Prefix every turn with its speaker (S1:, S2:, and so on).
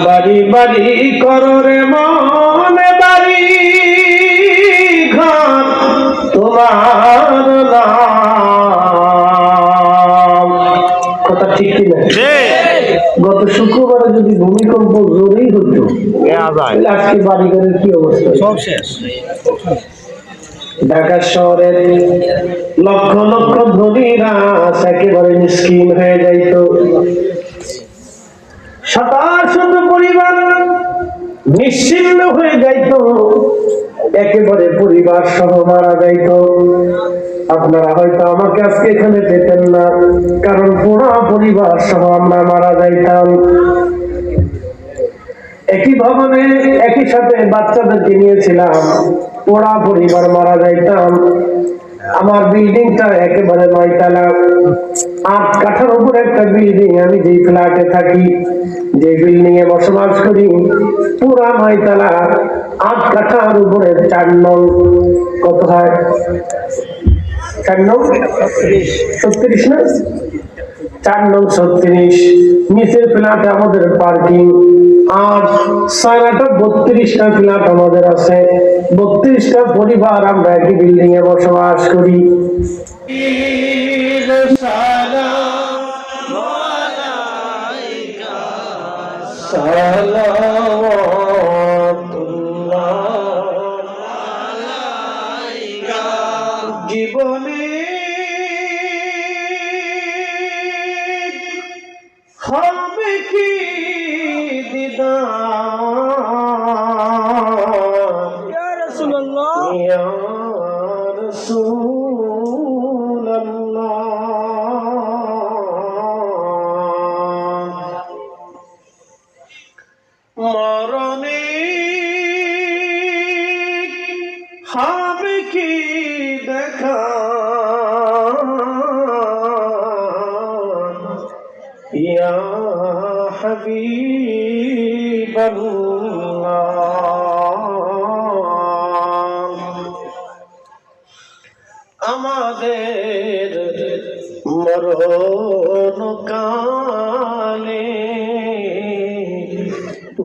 S1: বাড়ি বাড়ি কররে মনে বাড়ি ঘর তোমার নাম। কথা ঠিক কিনা? গত শুক্রবারে যদি ভূমিকম্প জোরেই হতো আজকে বাড়ি ঘরের কি অবস্থা? সব শেষ। ঢাকা শহরের লক্ষ লক্ষ ধনীরা একেবারে মিসকিন হয়ে যাইত। শত শত পরিবার নিশ্চিন্ন হয়ে যাইত, একেবারে পরিবার সহ মারা যাইত। আপনারা হয়তো আমাকে আজকে এখানে পেতেন না, কারণ পুরো পরিবার সহ আমরা মারা যাইতাম। একই ভবনে একই সাথে বাচ্চাদেরকে নিয়েছিলাম, পুরা পরিবার মারা যাইতাম। আমার বিল্ডিংটা একেবারে 9 তলা, 8 কাঠার উপর একটা বিল্ডিং। আমি যে ফ্ল্যাটে থাকি, যে বিল্ডিং এ বসবাস করি, পুরা 9 তলা, 8 কাঠার উপরে 4 নং। কত হয়? 4 নং 36 না? 4 নং 36। নিচের ফ্ল্যাটে আমাদের পার্কিং। আর 6টা 32টা ফ্ল্যাট আমাদের আছে। 32টা পরিবার আমরা একই বিল্ডিং এ বসবাস করি। জীবনে হবে কি দিদার ইয়া রাসূলুল্লাহ, ইয়া রাসূলুল্লাহ। মরণে হবে কি দেখা, ইয়া হাবিবাল্লাহ।